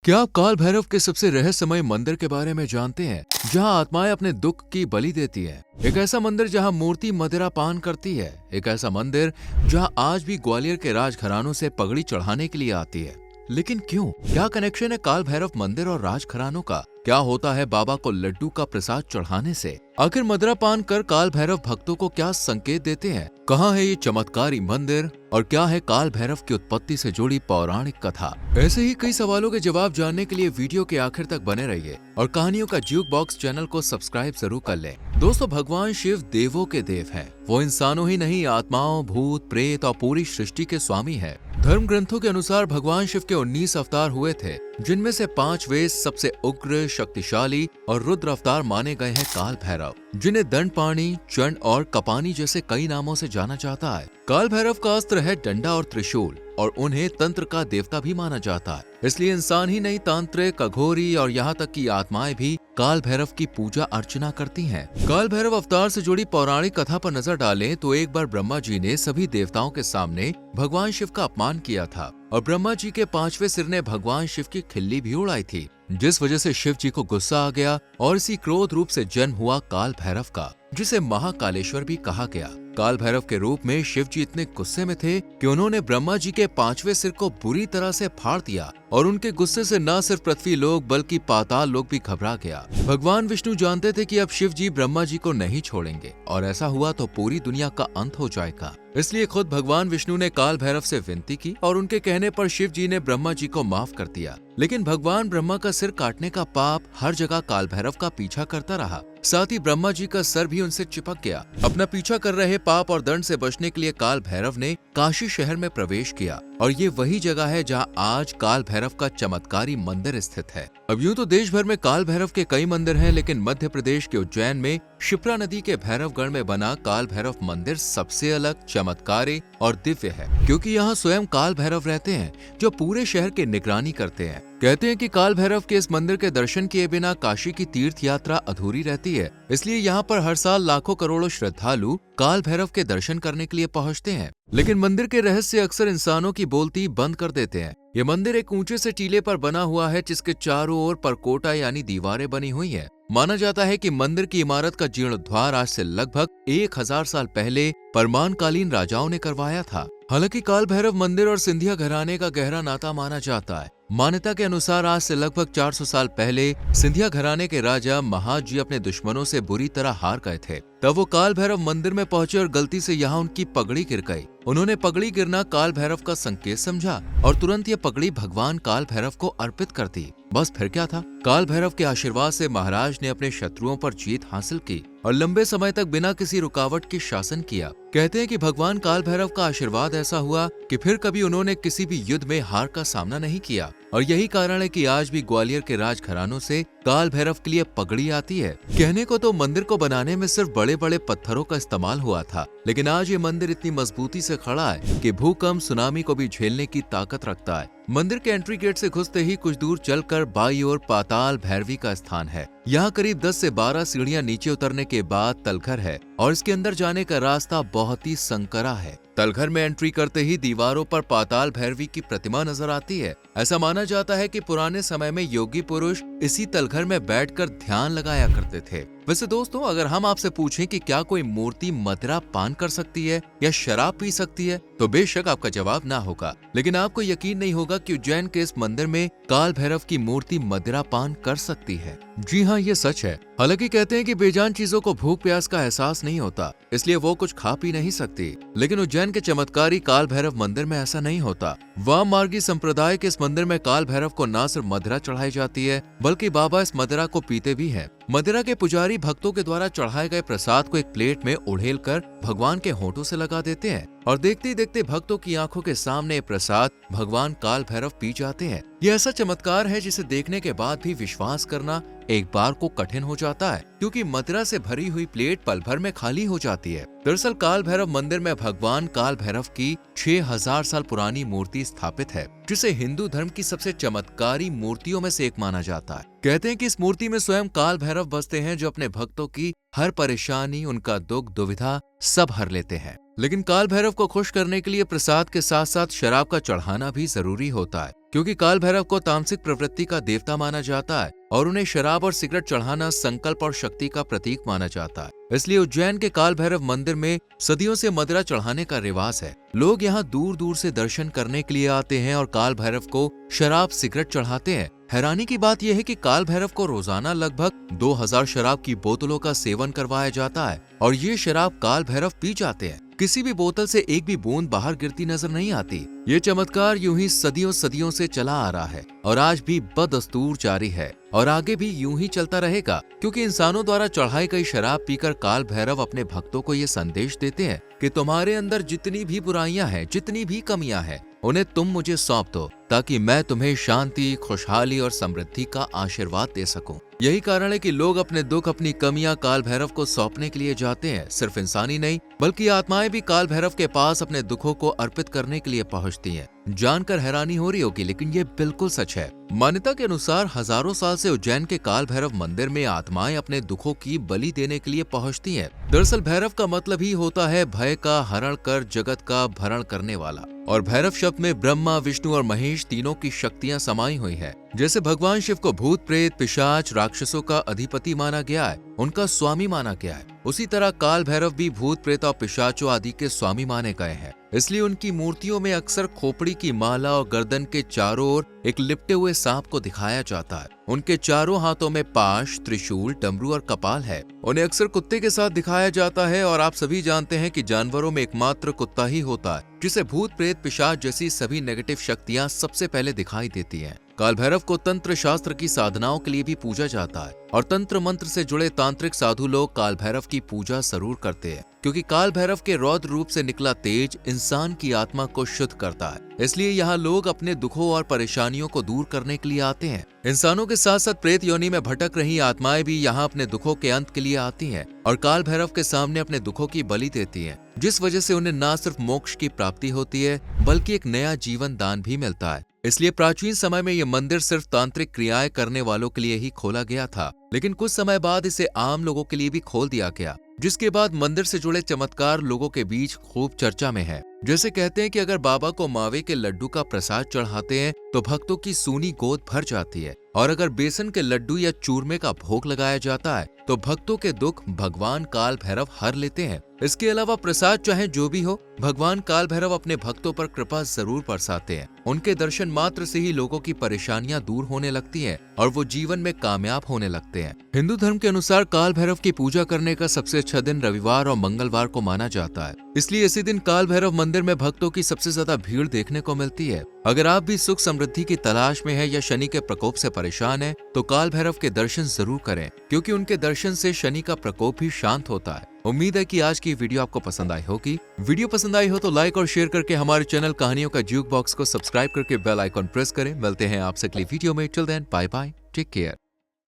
क्या आप काल भैरव के सबसे रहस्यमय मंदिर के बारे में जानते हैं, जहां आत्माएं अपने दुख की बलि देती हैं? एक ऐसा मंदिर जहां मूर्ति मदिरा पान करती है, एक ऐसा मंदिर जहां आज भी ग्वालियर के राजघरानों से पगड़ी चढ़ाने के लिए आती है। लेकिन क्यों? क्या कनेक्शन है काल भैरव मंदिर और राजघरानों का? क्या होता है बाबा को लड्डू का प्रसाद चढ़ाने से? आखिर मदिरा पान कर काल भैरव भक्तों को क्या संकेत देते हैं? कहाँ है ये चमत्कारी मंदिर और क्या है काल भैरव की उत्पत्ति से जुड़ी पौराणिक कथा? ऐसे ही कई सवालों के जवाब जानने के लिए वीडियो के आखिर तक बने रहिए और कहानियों का ज्यूक बॉक्स चैनल को सब्सक्राइब जरूर कर लें। दोस्तों, भगवान शिव देवों के देव हैं। वो इंसानों ही नहीं, आत्माओं, भूत, प्रेत और पूरी सृष्टि के स्वामी हैं। धर्म ग्रंथों के अनुसार भगवान शिव के 19 अवतार हुए थे, जिनमें से 5 वे सबसे उग्र, शक्तिशाली और रुद्र अवतार माने गए हैं काल भैरव, जिन्हें दंडपाणि, चंड और कपानी जैसे कई नामों से जाना जाता है। काल भैरव का अस्त्र है डंडा और त्रिशूल और उन्हें तंत्र का देवता भी माना जाता है। इसलिए इंसान ही नहीं, तांत्रिक, अघोरी और यहाँ तक कि आत्माएं भी काल भैरव की पूजा अर्चना करती हैं। काल भैरव अवतार से जुड़ी पौराणिक कथा पर नजर डालें तो एक बार ब्रह्मा जी ने सभी देवताओं के सामने भगवान शिव का अपमान किया था और ब्रह्मा जी के 5वें सिर ने भगवान शिव की खिल्ली भी उड़ाई थी, जिस वजह से शिव जी को गुस्सा आ गया और इसी क्रोध रूप से जन्म हुआ काल भैरव का, जिसे महाकालेश्वर भी कहा गया। काल भैरव के रूप में शिव जी इतने गुस्से में थे कि उन्होंने ब्रह्मा जी के 5वें सिर को बुरी तरह से फाड़ दिया और उनके गुस्से से न सिर्फ पृथ्वी लोक बल्कि पाताल लोक भी घबरा गया। भगवान विष्णु जानते थे कि अब शिव जी ब्रह्मा जी को नहीं छोड़ेंगे और ऐसा हुआ तो पूरी दुनिया का अंत हो जाएगा। इसलिए खुद भगवान विष्णु ने काल भैरव से विनती की और उनके कहने पर शिव जी ने ब्रह्मा जी को माफ कर दिया। लेकिन भगवान ब्रह्मा का सिर काटने का पाप हर जगह काल भैरव का पीछा करता रहा। साथ ही ब्रह्मा जी का सर भी उनसे चिपक गया। अपना पीछा कर रहे पाप और दंड से बचने के लिए काल भैरव ने काशी शहर में प्रवेश किया और ये वही जगह है जहां आज काल भैरव का चमत्कारी मंदिर स्थित है। अब यूं तो देश भर में काल भैरव के कई मंदिर हैं, लेकिन मध्य प्रदेश के उज्जैन में शिप्रा नदी के भैरवगढ़ में बना काल भैरव मंदिर सबसे अलग, चमत्कारी और दिव्य है, क्योंकि यहाँ स्वयं काल भैरव रहते हैं जो पूरे शहर की निगरानी करते हैं। कहते हैं कि काल भैरव के इस मंदिर के दर्शन किए बिना काशी की तीर्थ यात्रा अधूरी रहती है। इसलिए यहाँ पर हर साल लाखों करोड़ों श्रद्धालु काल भैरव के दर्शन करने के लिए पहुँचते हैं। लेकिन मंदिर के रहस्य अक्सर इंसानों की बोलती बंद कर देते हैं। ये मंदिर एक ऊंचे से टीले पर बना हुआ है, जिसके चारों ओर परकोटा यानी दीवारें बनी हुई हैं। माना जाता है कि मंदिर की इमारत का जीर्णोद्धार आज से लगभग 1000 साल पहले परमानकालीन राजाओं ने करवाया था। हालांकि काल भैरव मंदिर और सिंधिया घराने का गहरा नाता माना जाता है। मान्यता के अनुसार आज से लगभग 400 साल पहले सिंधिया घराने के राजा महाज जी अपने दुश्मनों से बुरी तरह हार गए थे। तब वो काल भैरव मंदिर में पहुंचे और गलती से यहाँ उनकी पगड़ी गिर गई। उन्होंने पगड़ी गिरना काल भैरव का संकेत समझा और तुरंत ये पगड़ी भगवान काल भैरव को अर्पित कर दी। बस फिर क्या था, काल भैरव के आशीर्वाद से महाराज ने अपने शत्रुओं पर जीत हासिल की और लंबे समय तक बिना किसी रुकावट के शासन किया। कहते हैं कि भगवान काल भैरव का आशीर्वाद ऐसा हुआ कि फिर कभी उन्होंने किसी भी युद्ध में हार का सामना नहीं किया और यही कारण है कि आज भी ग्वालियर के राजघरानों से काल भैरव के लिए पगड़ी आती है। कहने को तो मंदिर को बनाने में सिर्फ बड़े बड़े पत्थरों का इस्तेमाल हुआ था, लेकिन आज ये मंदिर इतनी मजबूती से खड़ा है कि भूकंप, सुनामी को भी झेलने की ताकत रखता है। मंदिर के एंट्री गेट से घुसते ही कुछ दूर चलकर बाईं ओर पाताल भैरवी का स्थान है। यहाँ करीब 10 से 12 सीढ़ियाँ नीचे उतरने के बाद तलघर है और इसके अंदर जाने का रास्ता बहुत ही संकरा है। तलघर में एंट्री करते ही दीवारों पर पाताल भैरवी की प्रतिमा नजर आती है। ऐसा माना जाता है कि पुराने समय में योगी पुरुष इसी तलघर में बैठकर ध्यान लगाया करते थे। वैसे दोस्तों, अगर हम आपसे पूछें कि क्या कोई मूर्ति मदिरा पान कर सकती है या शराब पी सकती है, तो बेशक आपका जवाब ना होगा। लेकिन आपको यकीन नहीं होगा कि उज्जैन के इस मंदिर में काल भैरव की मूर्ति मदिरा पान कर सकती है। जी हाँ, ये सच है। हालांकि कहते हैं कि बेजान चीजों को भूख प्यास का एहसास नहीं होता, इसलिए वो कुछ खा पी नहीं सकती। लेकिन उज्जैन के चमत्कारी काल भैरव मंदिर में ऐसा नहीं होता। वाम मार्गी संप्रदाय के इस मंदिर में काल भैरव को न सिर्फ मदिरा चढ़ाई जाती है, बल्कि बाबा इस मदिरा को पीते भी हैं। मदिरा के पुजारी भक्तों के द्वारा चढ़ाए गए प्रसाद को एक प्लेट में उड़ेल कर भगवान के होठों से लगा देते हैं और देखते ही देखते भक्तों की आंखों के सामने प्रसाद भगवान काल भैरव पी जाते हैं। ये ऐसा चमत्कार है जिसे देखने के बाद भी विश्वास करना एक बार को कठिन हो जाता है, क्योंकि मदिरा से भरी हुई प्लेट पल भर में खाली हो जाती है। दरअसल काल भैरव मंदिर में भगवान काल भैरव की 6000 साल पुरानी मूर्ति स्थापित है, जिसे हिंदू धर्म की सबसे चमत्कारी मूर्तियों में से एक माना जाता है। कहते हैं कि इस मूर्ति में स्वयं काल भैरव बसते हैं, जो अपने भक्तों की हर परेशानी, उनका दुख, दुविधा सब हर लेते हैं। लेकिन काल भैरव को खुश करने के लिए प्रसाद के साथ साथ शराब का चढ़ाना भी जरूरी होता है, क्योंकि काल भैरव को तामसिक प्रवृत्ति का देवता माना जाता है और उन्हें शराब और सिगरेट चढ़ाना संकल्प और शक्ति का प्रतीक माना जाता है। इसलिए उज्जैन के काल भैरव मंदिर में सदियों से मदिरा चढ़ाने का रिवाज है। लोग यहाँ दूर दूर से दर्शन करने के लिए आते हैं और काल भैरव को शराब सिगरेट चढ़ाते हैं। हैरानी की बात यह है कि काल भैरव को रोजाना लगभग 2000 शराब की बोतलों का सेवन करवाया जाता है और ये शराब काल भैरव पी जाते हैं। किसी भी बोतल से एक भी बूंद बाहर गिरती नजर नहीं आती। ये चमत्कार यूं ही सदियों सदियों से चला आ रहा है और आज भी बदस्तूर जारी है और आगे भी यूं ही चलता रहेगा, क्योंकि इंसानों द्वारा चढ़ाई गई शराब पीकर काल भैरव अपने भक्तों को ये संदेश देते हैं कि तुम्हारे अंदर जितनी भी बुराइयां हैं, जितनी भी कमियां हैं, उन्हें तुम मुझे सौंप दो ताकि मैं तुम्हें शांति, खुशहाली और समृद्धि का आशीर्वाद दे सकूं। यही कारण है कि लोग अपने दुख, अपनी कमियां काल भैरव को सौंपने के लिए जाते हैं। सिर्फ इंसान ही नहीं बल्कि आत्माएं भी काल भैरव के पास अपने दुखों को अर्पित करने के लिए पहुंचती हैं। जानकर हैरानी हो रही होगी, लेकिन ये बिल्कुल सच है। मान्यता के अनुसार हजारों साल से उज्जैन के काल भैरव मंदिर में आत्माएं अपने दुखों की बलि देने के लिए पहुंचती हैं। दरअसल भैरव का मतलब ही होता है भय का हरण कर जगत का भरण करने वाला, और भैरव शब्द में ब्रह्मा, विष्णु और महेश तीनों की शक्तियां समाई हुई है। जैसे भगवान शिव को भूत, प्रेत, पिशाच, राक्षसों का अधिपति माना गया है, उनका स्वामी माना गया है, उसी तरह काल भैरव भी भूत, प्रेत और पिशाचों आदि के स्वामी माने गए हैं। इसलिए उनकी मूर्तियों में अक्सर खोपड़ी की माला और गर्दन के चारों ओर एक लिपटे हुए सांप को दिखाया जाता है। उनके चारों हाथों में पाश, त्रिशूल, डमरू और कपाल है। उन्हें अक्सर कुत्ते के साथ दिखाया जाता है और आप सभी जानते हैं कि जानवरों में एकमात्र कुत्ता ही होता है जिसे भूत, प्रेत, पिशाच जैसी सभी नेगेटिव शक्तियां सबसे पहले दिखाई देती हैं। काल भैरव को तंत्र शास्त्र की साधनाओं के लिए भी पूजा जाता है और तंत्र मंत्र से जुड़े तांत्रिक साधु लोग काल भैरव की पूजा जरूर करते हैं, क्योंकि काल भैरव के रौद्र रूप से निकला तेज इंसान की आत्मा को शुद्ध करता है। इसलिए यहाँ लोग अपने दुखों और परेशानियों को दूर करने के लिए आते हैं। इंसानों के साथ साथ प्रेत योनि में भटक रही आत्माएं भी यहाँ अपने दुखों के अंत के लिए आती हैं और काल भैरव के सामने अपने दुखों की बलि देती हैं, जिस वजह से उन्हें न सिर्फ मोक्ष की प्राप्ति होती है बल्कि एक नया जीवन दान भी मिलता है। इसलिए प्राचीन समय में यह मंदिर सिर्फ तांत्रिक क्रियाएं करने वालों के लिए ही खोला गया था, लेकिन कुछ समय बाद इसे आम लोगों के लिए भी खोल दिया गया, जिसके बाद मंदिर से जुड़े चमत्कार लोगों के बीच खूब चर्चा में है। जैसे कहते हैं कि अगर बाबा को मावे के लड्डू का प्रसाद चढ़ाते हैं तो भक्तों की सूनी गोद भर जाती है, और अगर बेसन के लड्डू या चूरमे का भोग लगाया जाता है तो भक्तों के दुख भगवान काल भैरव हर लेते हैं। इसके अलावा प्रसाद चाहे जो भी हो, भगवान काल भैरव अपने भक्तों पर कृपा जरूर बरसाते हैं। उनके दर्शन मात्र से ही लोगों की परेशानियां दूर होने लगती हैं और वो जीवन में कामयाब होने लगते हैं। हिंदू धर्म के अनुसार काल भैरव की पूजा करने का सबसे अच्छा दिन रविवार और मंगलवार को माना जाता है, इसलिए इसी दिन काल भैरव मंदिर में भक्तों की सबसे ज्यादा भीड़ देखने को मिलती है। अगर आप भी सुख समृद्धि की तलाश में है या शनि के प्रकोप से परेशान है तो काल भैरव के दर्शन जरूर करें, क्योंकि उनके दर्शन से शनि का प्रकोप भी शांत होता है। उम्मीद है कि आज की वीडियो आपको पसंद आई होगी। वीडियो पसंद आई हो तो लाइक और शेयर करके हमारे चैनल कहानियों का ज्यूक बॉक्स को सब्सक्राइब करके बेल आइकॉन प्रेस करें। मिलते हैं आपसे अगली वीडियो में। Till then bye bye, take care.